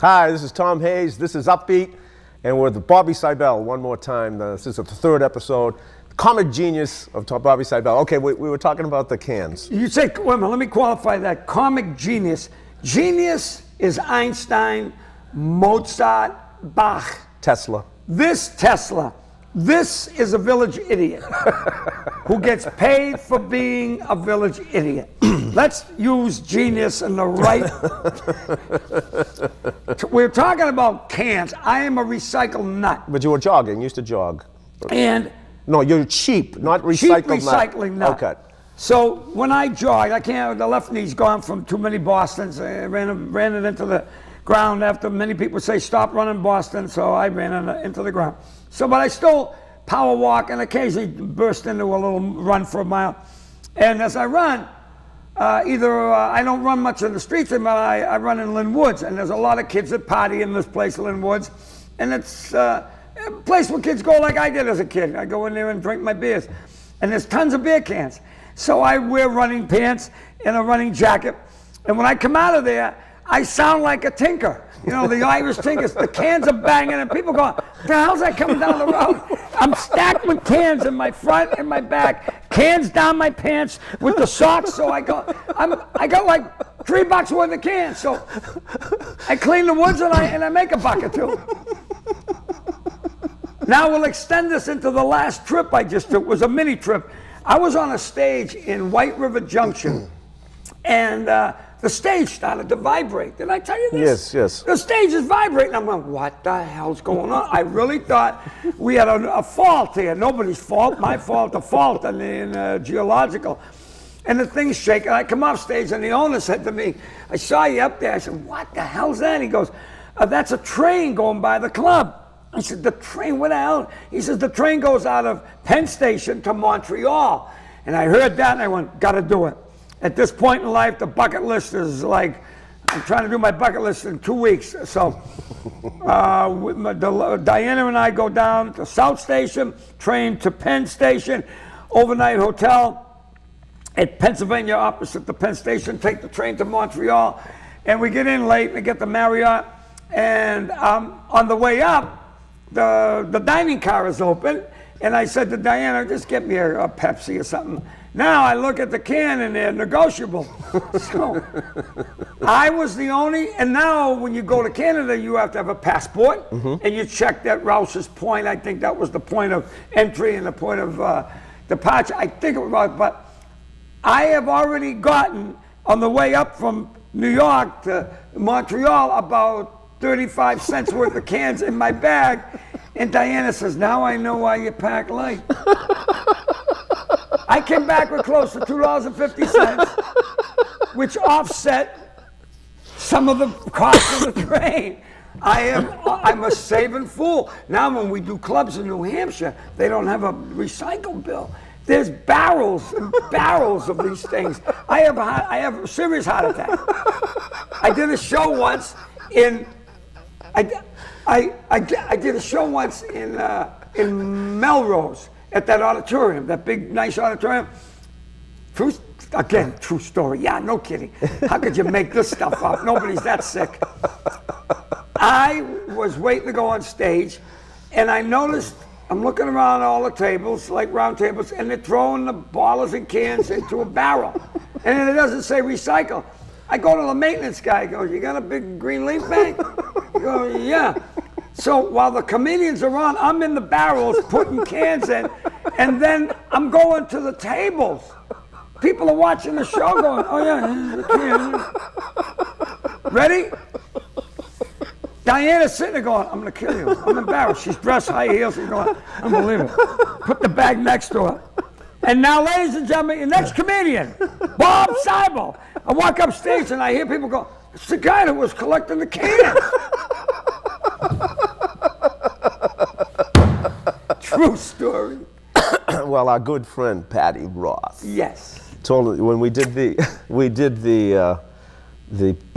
Hi, this is Tom Hayes. This is Upbeat, and we're with Bobby Siebel one more time. This is the third episode. Comic genius of Bobby Siebel. Okay, we were talking about the cans. You say, wait a minute, let me qualify that. Comic genius. Genius is Einstein, Mozart, Bach. Tesla. This Tesla. This is a village idiot who gets paid for being a village idiot. Let's use genius in the right. We're talking about cans. I am a recycle nut. But you were jogging, you used to jog. And no, you're cheap, not recycled cheap recycling nut. Okay. So when I jog, I can't. The left knee's gone from too many Bostons. I ran it into the ground after many people say stop running Boston. So I ran it into the ground. So, but I still power walk and occasionally burst into a little run for a mile. And as I run, I don't run much in the streets, but I run in Lynn Woods, and there's a lot of kids that party in this place, Lynn Woods, and it's a place where kids go like I did as a kid. I go in there and drink my beers, and there's tons of beer cans. So I wear running pants and a running jacket, and when I come out of there, I sound like a tinker. You know, the Irish tinkers, the cans are banging, and people go, what the hell's that coming down the road? I'm stacked with cans in my front and my back, cans down my pants with the socks, so I got like $3 worth of cans. So I clean the woods and I make a buck or two. Now we'll extend this into the last trip I just took. It was a mini trip. I was on a stage in White River Junction, and the stage started to vibrate. Did I tell you this? Yes, yes. The stage is vibrating. I'm going, what the hell's going on? I really thought we had a fault here. Nobody's fault, my fault, a fault in geological. And the thing's shaking. I come off stage and the owner said to me, I saw you up there. I said, what the hell's that? He goes, that's a train going by the club. I said, the train, what the hell? He says, the train goes out of Penn Station to Montreal. And I heard that and I went, gotta do it. At this point in life, the bucket list is like, I'm trying to do my bucket list in 2 weeks. So Diana and I go down to South Station, train to Penn Station, overnight hotel at Pennsylvania opposite the Penn Station, take the train to Montreal, and we get in late and get the Marriott, and on the way up, the dining car is open, and I said to Diana, just get me a Pepsi or something. Now I look at the can and they're negotiable. So I was the only, and now when you go to Canada, you have to have a passport, and you check that Rouse's point. I think that was the point of entry and the point of departure. I think it was, but I have already gotten, on the way up from New York to Montreal, about 35 cents worth of cans in my bag. And Diana says, now I know why you pack light. I came back with close to $2.50, which offset some of the cost of the train. I'm a saving fool. Now when we do clubs in New Hampshire, they don't have a recycle bill. There's barrels and barrels of these things. I have a serious heart attack. I did a show once in Melrose at that auditorium, that big nice auditorium. True story. Yeah, no kidding. How could you make this stuff up? Nobody's that sick. I was waiting to go on stage, and I noticed, I'm looking around all the tables, like round tables, and they're throwing the bottles and cans into a barrel. And it doesn't say recycle. I go to the maintenance guy, he goes, you got a big green leaf bag? I go, yeah. So while the comedians are on, I'm in the barrels putting cans in, and then I'm going to the tables. People are watching the show going, oh yeah, here's the can. Ready? Diana's sitting there going, I'm gonna kill you. I'm embarrassed. She's dressed high heels. She's going, unbelievable. Put the bag next to her. And now, ladies and gentlemen, your next comedian, Bob Siebel. I walk upstairs and I hear people go, it's the guy that was collecting the cans. True story. Well, our good friend Patty Roth Yes. told when we did the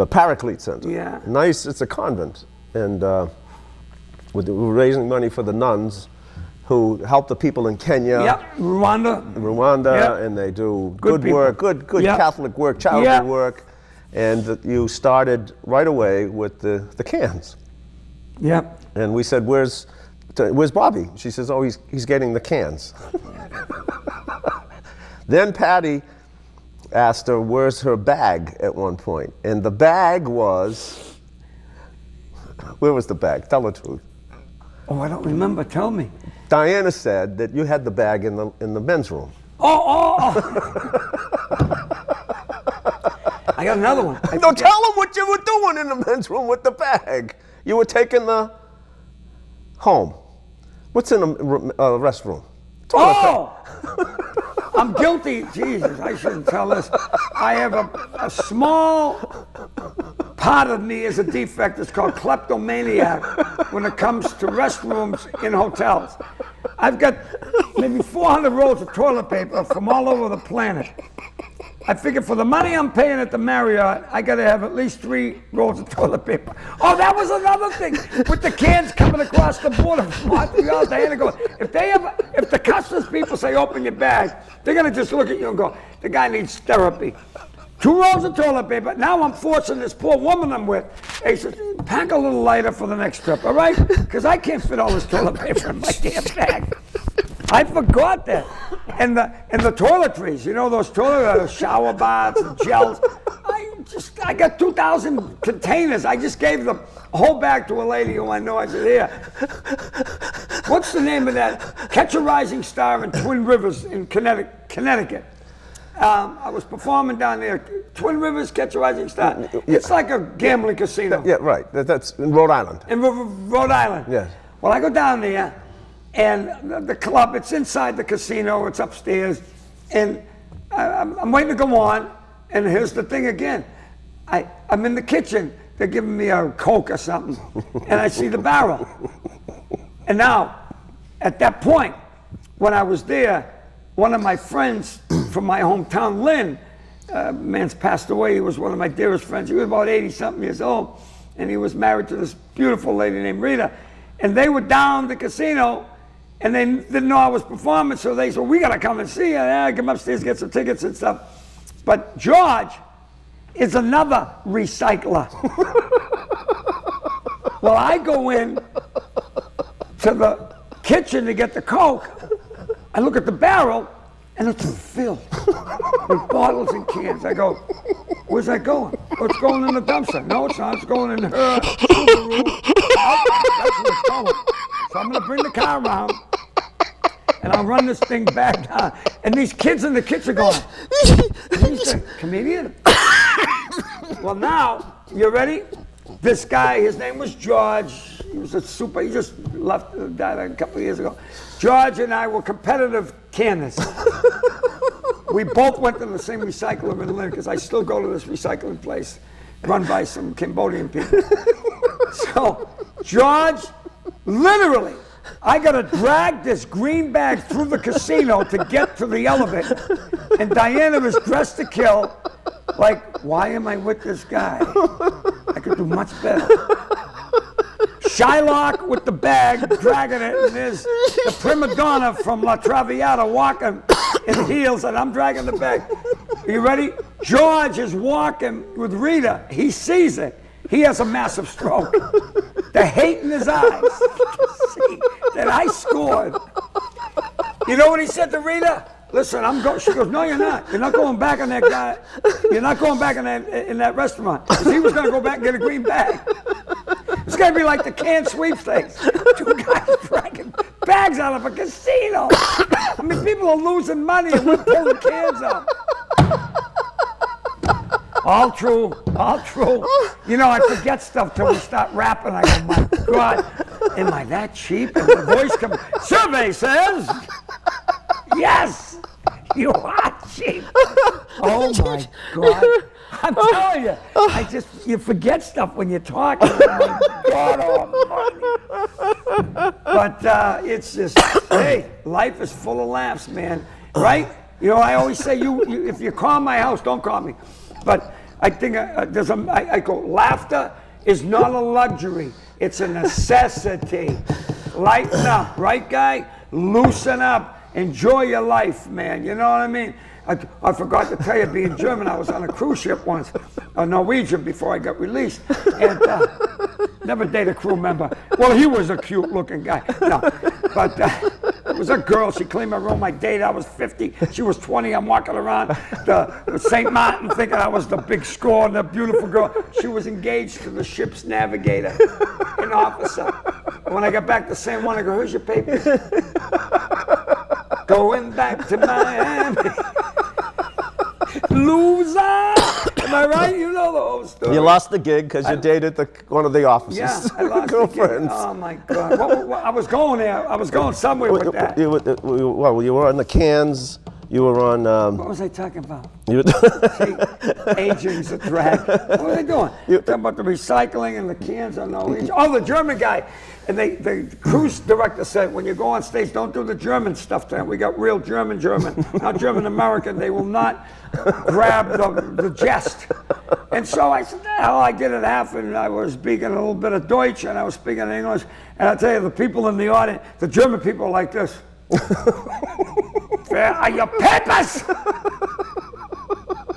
Paraclete Center. Yeah. Nice. It's a convent, and we're raising money for the nuns who help the people in Kenya, Yep. Rwanda. Yep. and they do Good good work, good Yep. Catholic work, charitable Yep. work, and you started right away with the cans. Yep. And we said, where's Bobby? She says, oh, he's getting the cans. Then Patty asked her, where's her bag at one point? And the bag was, where was the bag? Tell the truth. Oh, I don't remember. Tell me. Diana said that you had the bag in the men's room. Oh. I got another one. No, tell them what you were doing in the men's room with the bag. You were taking the home. What's in the restroom? Oh! I'm guilty. Jesus, I shouldn't tell this. I have a small part of me is a defect. It's called kleptomaniac when it comes to restrooms in hotels. I've got maybe 400 rolls of toilet paper from all over the planet. I figure for the money I'm paying at the Marriott, I got to have at least 3 rolls of toilet paper. Oh, that was another thing with the cans coming across the border from Montreal. Diana goes, if the customs people say open your bag, they're going to just look at you and go, the guy needs therapy. 2 rolls of toilet paper. Now I'm forcing this poor woman I'm with. He says, pack a little lighter for the next trip, all right? Because I can't fit all this toilet paper in my damn bag. I forgot that. And the toiletries, you know, those shower baths and gels. I got 2,000 containers. I just gave the whole bag to a lady who I know. I said, here, what's the name of that? Catch a Rising Star in Twin Rivers in Connecticut. I was performing down there. Twin Rivers, Catch a Rising Star. Yeah. It's like a gambling casino. Yeah, right. That's in Rhode Island. In Rhode Island. Yes. Well, I go down there. And the club, it's inside the casino, it's upstairs, and I'm waiting to go on, and here's the thing again. I'm in the kitchen, they're giving me a Coke or something, and I see the barrel. And now, at that point, when I was there, one of my friends from my hometown, Lynn, man's passed away, he was one of my dearest friends, he was about 80-something years old, and he was married to this beautiful lady named Rita, and they were down at the casino, and they didn't know I was performing, so they said, we got to come and see you. I come upstairs, get some tickets and stuff. But George is another recycler. Well, I go in to the kitchen to get the Coke. I look at the barrel, and it's filled with bottles and cans. I go, where's that going? Oh, it's going in the dumpster. No, it's not. It's going in her Subaru. That's where it's going. So I'm going to bring the car around, and I'll run this thing back down. And these kids in the kitchen going, he's a comedian? Well, now, you ready? This guy, his name was George. He was he just died a couple of years ago. George and I were competitive canners. We both went to the same recycler in Lynn, because I still go to this recycling place run by some Cambodian people. So, George, literally, I got to drag this green bag through the casino to get to the elevator. And Diana was dressed to kill. Like, why am I with this guy? I could do much better. Shylock with the bag, dragging it, and there's the prima donna from La Traviata walking in heels, and I'm dragging the bag. Are you ready? George is walking with Rita. He sees it. He has a massive stroke. The hate in his eyes. See that I scored. You know what he said to Rita? Listen, I'm going. She goes, no, you're not. You're not going back on that guy. You're not going back in that restaurant. Because he was going to go back and get a green bag. It's going to be like the can sweepstakes. 2 guys dragging bags out of a casino. I mean, people are losing money and we're pulling cans up. All true, all true. You know, I forget stuff till we start rapping. I go, my God, am I that cheap? And the voice comes, survey says, yes, you are cheap. Oh my God. I'm telling you, you forget stuff when you're talking. Oh my God almighty. But it's just, hey, life is full of laughs, man. Right? You know, I always say, if you call my house, don't call me. But I think I go, laughter is not a luxury. It's a necessity. Lighten up, right, guy? Loosen up. Enjoy your life, man. You know what I mean? I forgot to tell you, being German, I was on a cruise ship once, a Norwegian, before I got released. And never dated a crew member. Well, he was a cute-looking guy. No, but it was a girl. She cleaned my room. I dated. I was 50. She was 20. I'm walking around the St. Martin thinking I was the big score, the beautiful girl. She was engaged to the ship's navigator, an officer. When I got back to San Juan, I go, here's your papers. Going back to Miami. Loser! Am I right? You know the whole story. You lost the gig because you dated one of the officers. Yeah, I lost girlfriends. The gig. Oh my God! I was going there. I was going somewhere with that. You were on the cans. You were on. What was I talking about? You Aging's a drag. What were they doing? Talking about the recycling and the cans on Norwegian. Oh, the German guy. And the cruise director said, when you go on stage, don't do the German stuff there. We got real German, not German-American. They will not grab the jest. And so I said, hell, I did it half, and I was speaking a little bit of Deutsch, and I was speaking English. And I tell you, the people in the audience, the German people are like this. Where are your papers?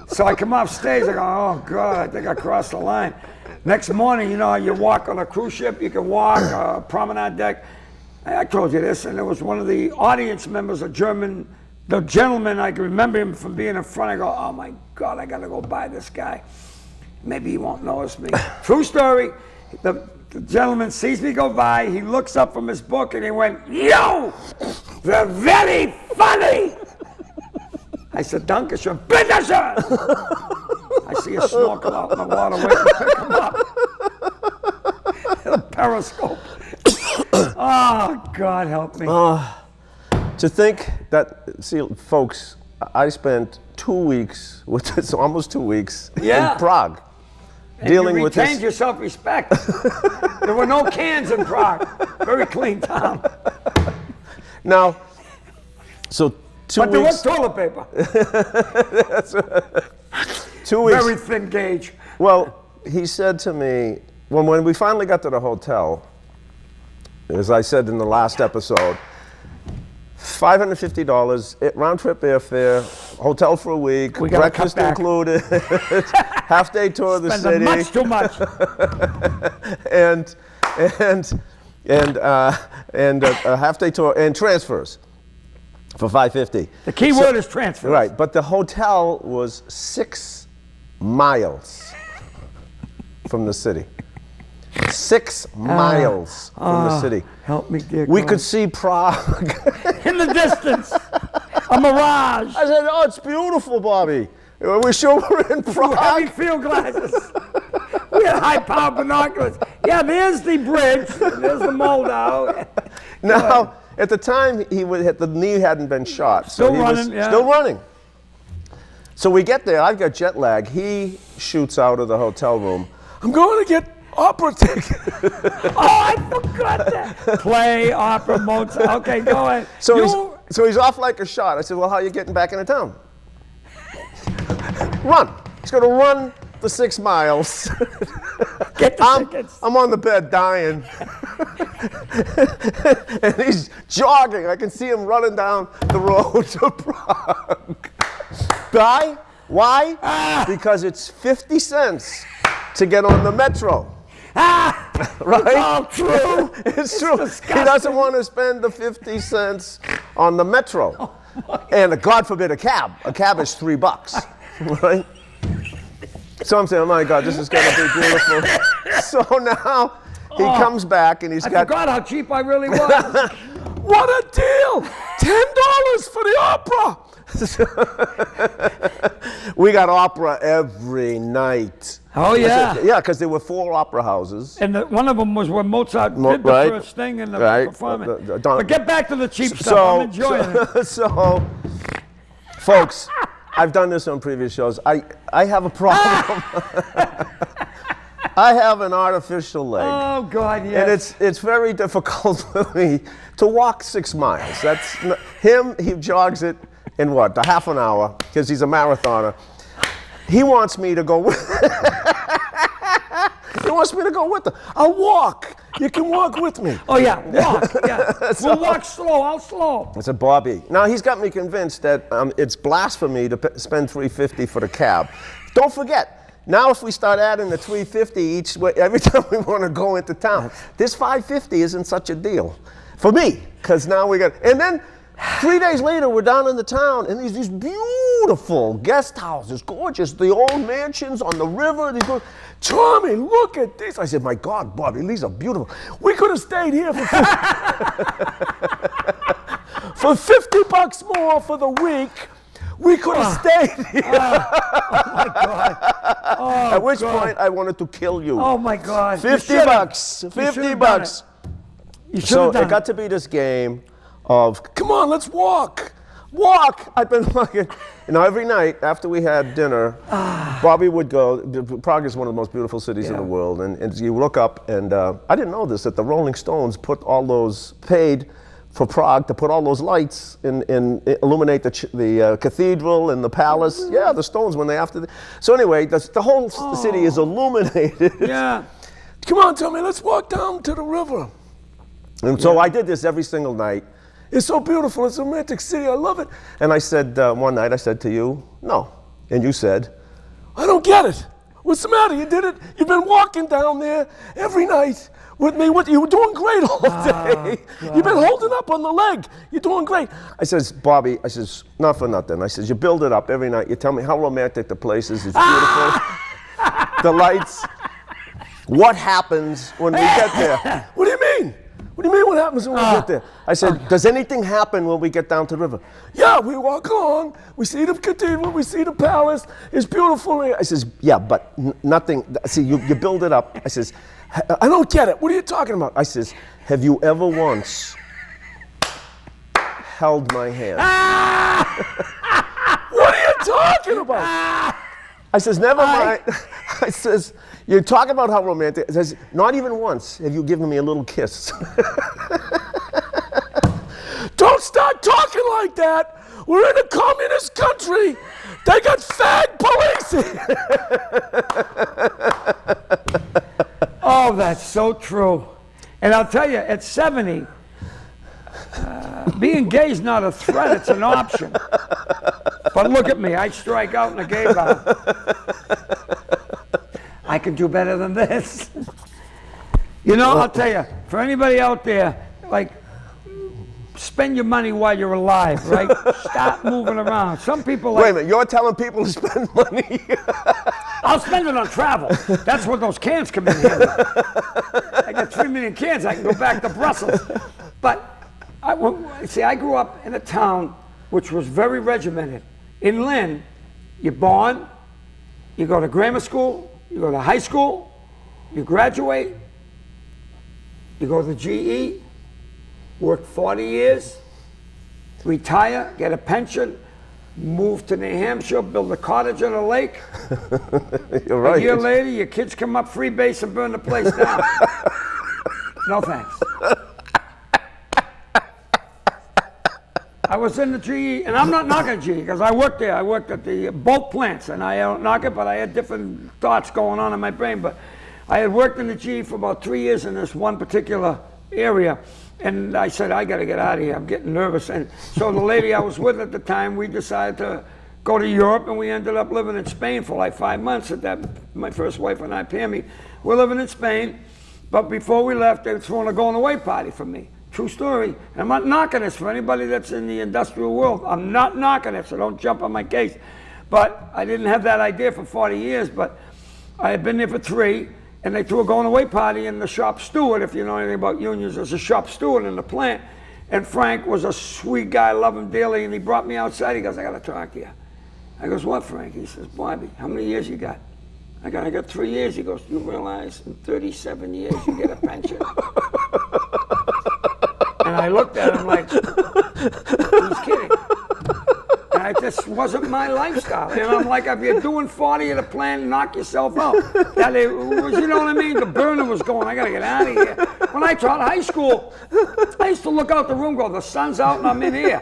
So I come off stage, I go, oh God, I think I crossed the line. Next morning, you know, you walk on a cruise ship, you can walk promenade deck. I told you this, and there was one of the audience members, the gentleman, I can remember him from being in front. I go, oh my God, I gotta go buy this guy. Maybe he won't notice me. True story. The gentleman sees me go by, he looks up from his book and he went, yo, they're very funny. I said, danke schön, bitte schön. I see a snorkel out in the water waiting to pick him up. A periscope. Oh, God help me. To think that, see, folks, I spent 2 weeks, almost 2 weeks in Prague. And dealing you with this. retained your self-respect. There were no cans in Prague. Very clean town. Now, so 2 but weeks. But there was toilet paper. 2 weeks. Very thin gauge. Well, he said to me, when we finally got to the hotel, as I said in the last episode, $550, round-trip airfare, hotel for a week, breakfast included, half-day tour of the city. Much too much. and a half-day tour and transfers for $550. The key word is transfers. Right, but the hotel was 6 miles from the city. 6 miles from the city. Help me, dear We God. could see Prague. In the distance. A mirage. I said, oh, it's beautiful, Bobby. We're sure we're in Prague. Heavy field glasses. We had high-powered binoculars. Yeah, there's the bridge. There's the Moldau. Now, at the time, the knee hadn't been shot. Still so he running, was still running. So we get there. I've got jet lag. He shoots out of the hotel room. I'm going to get opera ticket. Oh, I forgot that. Play, opera, Mozart. Okay, go ahead. So he's off like a shot. I said, well, how are you getting back into town? Run. He's going to run the 6 miles. Get the tickets. I'm on the bed dying. And he's jogging. I can see him running down the road to Prague. Why? Because it's 50 cents to get on the metro. Right? It's all true. It's true. He doesn't want to spend the 50 cents on the metro. And God forbid a cab. A cab is $3, right? So I'm saying, oh my God, this is going to be beautiful. So now he comes back and I forgot how cheap I really was. What a deal! $10 for the opera. We got opera every night. Oh yeah. Yeah, because there were 4 opera houses. And one of them was where Mozart did the first thing in the performance. But get back to the cheap stuff. I'm enjoying it. So, folks, I've done this on previous shows. I have a problem. I have an artificial leg. Oh, God, yes. And it's very difficult for me to walk 6 miles. That's him. He jogs it in what, a half an hour, because he's a marathoner. He wants me to go with He wants me to go with him. I'll walk. You can walk with me. Oh, yeah, walk. Yeah. We'll walk slow. I'll slow. I said, Bobby. Now, he's got me convinced that it's blasphemy to spend $350 for the cab. Don't forget. Now, if we start adding the $350 each way, every time we want to go into town, this $550 isn't such a deal for me, because now we got. And then 3 days later, we're down in the town, and these beautiful guest houses, gorgeous, the old mansions on the river. They go, Tommy, look at this. I said, my God, Bobby, these are beautiful. We could have stayed here for for $50 more for the week. We could have stayed here. Oh, my God. Oh, At which point, I wanted to kill you. Oh, my God. $50. $50. So it got to be this game of, come on, let's walk. Walk. I've been walking. You know, every night after we had dinner, Bobby would go. Prague is one of the most beautiful cities in the world. And you look up, and I didn't know this, that the Rolling Stones paid for Prague to put all those lights and illuminate the cathedral and the palace. Yeah, the Stones when they after. So anyway, the whole city is illuminated. Yeah. Come on, Tommy, let's walk down to the river. And so I did this every single night. It's so beautiful. It's a romantic city. I love it. And I said one night, I said to you, no. And you said, I don't get it. What's the matter? You did it. You've been walking down there every night with me. You were doing great all day. You've been holding up on the leg. You're doing great. I says, Bobby, I says, not for nothing. I says, you build it up every night. You tell me how romantic the place is. It's beautiful. The lights. What happens when we get there? What do you mean? What do you mean what happens when we get there? I said, does anything happen when we get down to the river? Yeah, we walk along. We see the cathedral. We see the palace. It's beautiful. I says, yeah, but nothing. See, you build it up. I says, I don't get it. What are you talking about? I says, have you ever once held my hand? What are you talking about? I says, never mind. I says, you're talking about how romantic. I says, not even once have you given me a little kiss. Don't start talking like that. We're in a communist country. They got fag police. Oh, that's so true. And I'll tell you, at 70, being gay is not a threat, it's an option. But look at me, I strike out in a gay bar. I can do better than this. You know, I'll tell you, for anybody out there, like, spend your money while you're alive, right? Stop moving around. Some people like... Wait a minute, you're telling people to spend money? I'll spend it on travel. That's what those cans come in here. I got 3 million cans, I can go back to Brussels. But, I grew up in a town which was very regimented. In Lynn, you're born, you go to grammar school, you go to high school, you graduate, you go to the GE, work 40 years, retire, get a pension, move to New Hampshire, build a cottage on a lake. You're right. A year later, your kids come up free base and burn the place down. No thanks. I was in the GE, and I'm not knocking GE, because I worked there. I worked at the both plants, and I don't knock it, but I had different thoughts going on in my brain. But I had worked in the GE for about 3 years in this one particular area, and I said, I got to get out of here. I'm getting nervous. And so the lady I was with at the time, we decided to go to Europe, and we ended up living in Spain for like 5 months. At that, my first wife and I, Pammy, we're living in Spain. But before we left, they were throwing a going-away party for me. True story. And I'm not knocking this for anybody that's in the industrial world. I'm not knocking it, so don't jump on my case. But I didn't have that idea for 40 years, but I had been there for 3, and they threw a going-away party, and the shop steward, if you know anything about unions, there's a shop steward in the plant. And Frank was a sweet guy, I love him dearly, and he brought me outside. He goes, I got to talk to you. I goes, what, Frank? He says, Bobby, how many years you got? I got 3 years. He goes, you realize in 37 years you get a pension? And I looked at him like, he's kidding. And I this wasn't my lifestyle. And I'm like, if you're doing 40 of the plan, knock yourself out. That it was, you know what I mean? The burner was going, I gotta get out of here. When I taught high school, I used to look out the room, go, the sun's out and I'm in here.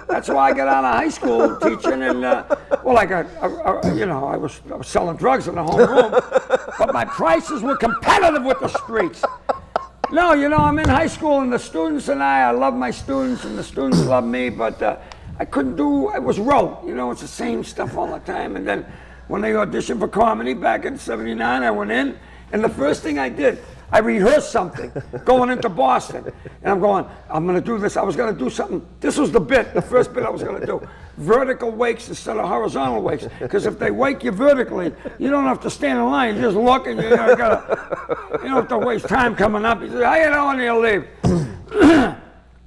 That's why I got out of high school teaching, and well, you know, I was selling drugs in the home room, but my prices were competitive with the streets. No, you know, I'm in high school, and the students and I love my students, and the students love me, but I couldn't do, it was rote. You know, it's the same stuff all the time. And then when they auditioned for comedy back in '79, I went in, and the first thing I did, I rehearsed something going into Boston. And I'm going, I'm going to do this. I was going to do something. This was the bit, the first bit I was going to do. Vertical wakes instead of horizontal wakes. Because if they wake you vertically, you don't have to stand in line. You just look, and you don't have to waste time coming up. You say, how you doing? You leave.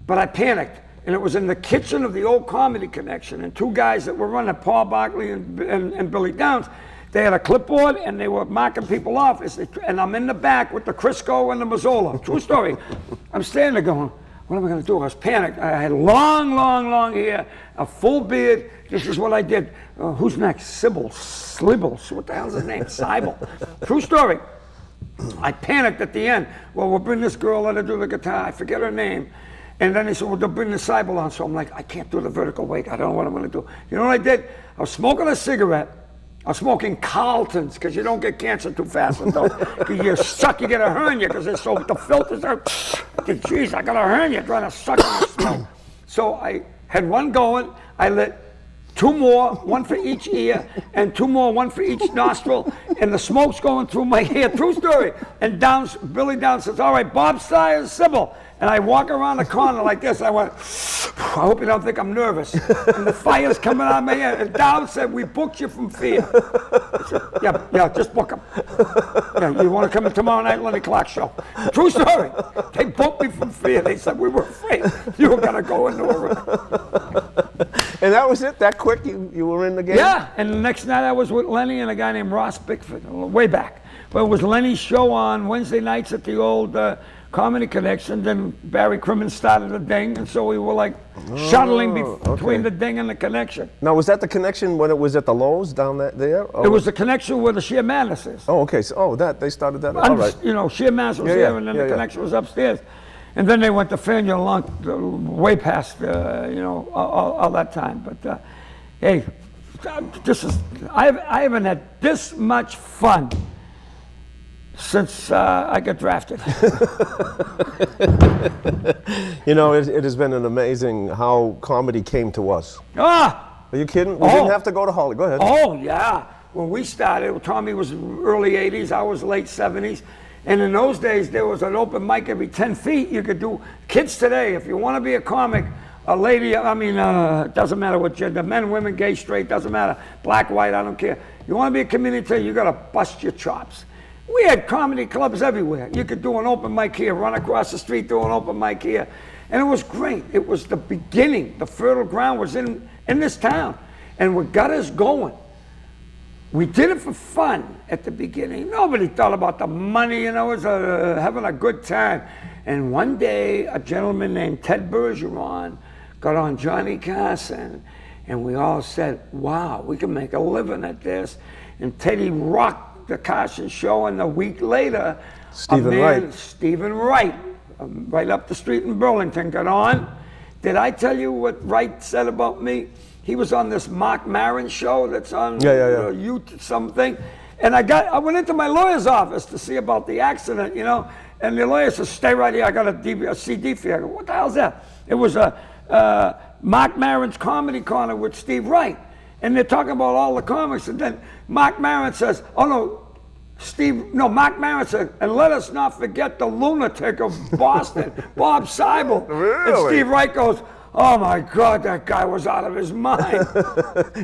But I panicked. And it was in the kitchen of the old Comedy Connection. And two guys that were running, Paul Barkley and Billy Downs, they had a clipboard, and they were marking people off. And I'm in the back with the Crisco and the Mazzola. True story. I'm standing there going, what am I going to do? I was panicked. I had long hair, a full beard. This is what I did. Who's next? Siebel. What the hell's his name? Siebel. True story. I panicked at the end. Well, we'll bring this girl, let her do the guitar. I forget her name. And then they said, well, they'll bring the Siebel on. So I'm like, I can't do the vertical wake. I don't know what I'm going to do. You know what I did? I was smoking a cigarette. I was smoking Carltons, because you don't get cancer too fast with those. You suck, you get a hernia, because they're so, the filters are, geez, I got a hernia trying to suck in the smoke. So I had one going, I lit two more, one for each ear, and two more, one for each nostril, and the smoke's going through my hair. True story. And Billy Downs says, all right, Bob Stiers, Siebel. And I walk around the corner like this. I went, I hope you don't think I'm nervous. And the fire's coming out of my head. And Dowd said, we booked you from fear. I said, yeah, just book them. Yeah, you want to come in tomorrow night, Lenny Clark show? True story. They booked me from fear. They said, we were afraid you were going to go into a room. And that was it? That quick you were in the game? Yeah, and the next night I was with Lenny and a guy named Ross Bickford, way back. But it was Lenny's show on Wednesday nights at the old Comedy Connection. Then Barry Crimmins started the Ding, and so we were like shuttling between the Ding and the Connection. Now, was that the Connection when it was at the Lowe's down there? Or it was the Connection where the Sheer Madness is. Oh, okay. So, they started that. All right. You know, Sheer Madness was there, and then the Connection was upstairs. And then they went to Faneuil way past, you know, all that time. But hey, I haven't had this much fun since I got drafted. You know, it has been an amazing how comedy came to us. Ah! Are you kidding? We didn't have to go to Hollywood. Go ahead. Oh, yeah. When we started, Tommy was early 80s, I was late 70s. And in those days, there was an open mic every 10 feet. You could do, kids today, if you want to be a comic, a lady, I mean, doesn't matter what gender, men, women, gay, straight, doesn't matter, black, white, I don't care. You want to be a comedian today, you got to bust your chops. We had comedy clubs everywhere. You could do an open mic here, run across the street, do an open mic here. And it was great. It was the beginning. The fertile ground was in this town. And what got us going, we did it for fun at the beginning. Nobody thought about the money, you know, it was having a good time. And one day, a gentleman named Ted Bergeron got on Johnny Carson, and we all said, wow, we can make a living at this. And Teddy rocked the Carson show, and a week later, Stephen Wright, right up the street in Burlington, got on. Did I tell you what Wright said about me? He was on this Mark Maron show that's on YouTube something. And I went into my lawyer's office to see about the accident, you know, and the lawyer said, stay right here, I got a CD for you. I go, what the hell's that? It was Mark Maron's Comedy Corner with Steve Wright. And they're talking about all the comics, and then Mark Maron says, oh no, Mark Maron said, and let us not forget the lunatic of Boston, Bob Siebel. Really? And Steve Wright goes, oh my God, that guy was out of his mind.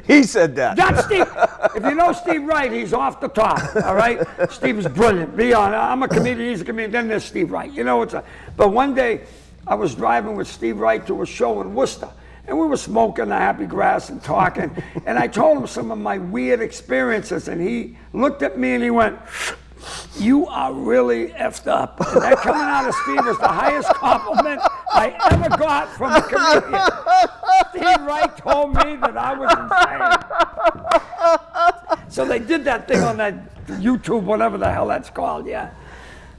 He said that. That's Steve. If you know Steve Wright, he's off the top, all right? Steve is brilliant. Be honest. I'm a comedian, he's a comedian, then there's Steve Wright. You know, but one day, I was driving with Steve Wright to a show in Worcester, and we were smoking the happy grass and talking, and I told him some of my weird experiences, and he looked at me and he went, you are really effed up. And that coming out of Steve was the highest compliment I ever got from a comedian. Pt3 Wright told me that I was insane. So they did that thing on that YouTube, whatever the hell that's called, yeah.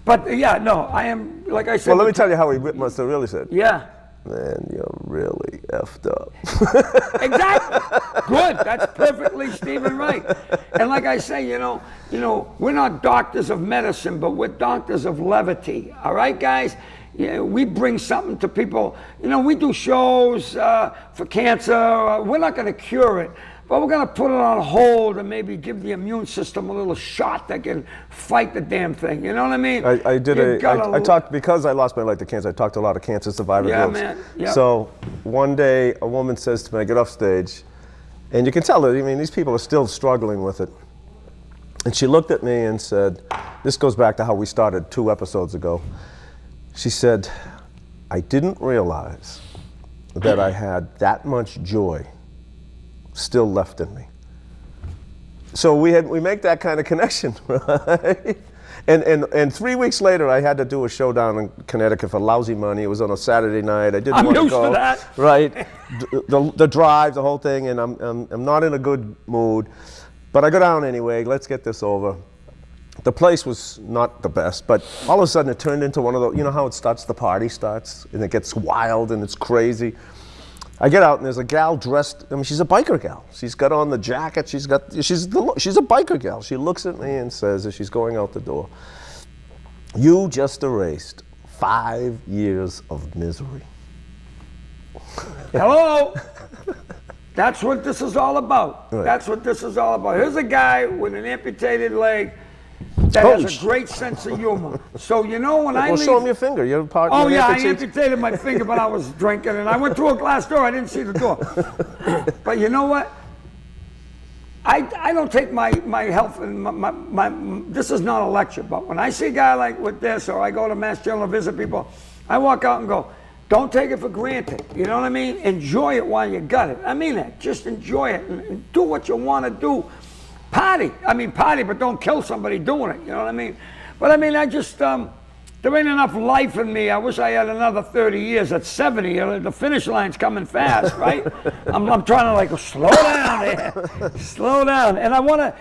But yeah, no, I am, like I said. Well, let me tell you how he must have really said. Yeah. Man, you're really effed up. Exactly. Good. That's perfectly Stephen Wright. And like I say, you know, we're not doctors of medicine, but we're doctors of levity. All right, guys? Yeah, we bring something to people. You know, we do shows for cancer. We're not going to cure it, but we're going to put it on hold and maybe give the immune system a little shot that can fight the damn thing. You know what I mean? I talked, because I lost my life to cancer, I talked to a lot of cancer survivors. Yeah, man. Yeah. So one day a woman says to me, I get off stage, and you can tell her, I mean, these people are still struggling with it. And she looked at me and said, this goes back to how we started 2 episodes ago. She said, I didn't realize that I had that much joy still left in me. So we make that kind of connection, right? And 3 weeks later, I had to do a show down in Connecticut for lousy money. It was on a Saturday night. I didn't want to go. I'm used to that. Right, the drive, the whole thing, and I'm not in a good mood. But I go down anyway. Let's get this over. The place was not the best, but all of a sudden it turned into one of those, you know how it starts, the party starts, and it gets wild and it's crazy. I get out and there's a gal dressed, I mean, she's a biker gal. She's got on the jacket, she's a biker gal. She looks at me and says, as she's going out the door, you just erased 5 years of misery. Hello? That's what this is all about. Right. That's what this is all about. Here's a guy with an amputated leg that has a great sense of humor. So, you know, when I leave... Well, show him your finger. You're part Oh, yeah, I amputated my finger, but I was drinking, and I went through a glass door. I didn't see the door. But you know what? I don't take my health, and this is not a lecture, but when I see a guy like with this, or I go to Mass General to visit people, I walk out and go, don't take it for granted. You know what I mean? Enjoy it while you got it. I mean that. Just enjoy it and do what you want to do. Party. I mean, party, but don't kill somebody doing it. You know what I mean? But I mean, I just, there ain't enough life in me. I wish I had another 30 years. At 70, the finish line's coming fast, right? I'm trying to like slow down there. Slow down. And I want to,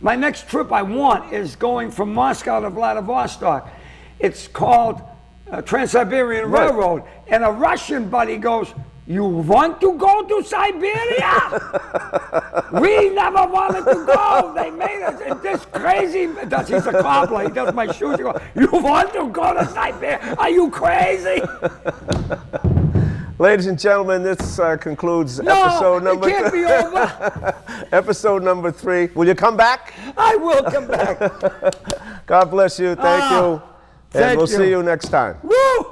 my next trip I want is going from Moscow to Vladivostok. It's called Trans-Siberian Railroad. And a Russian buddy goes, you want to go to Siberia? We never wanted to go. They made us in this crazy. He's a cobbler. He does my shoes. He goes, you want to go to Siberia? Are you crazy? Ladies and gentlemen, this concludes episode number. It can't be over. Episode number 3. Will you come back? I will come back. God bless you. Thank you. And we'll see you next time. Woo!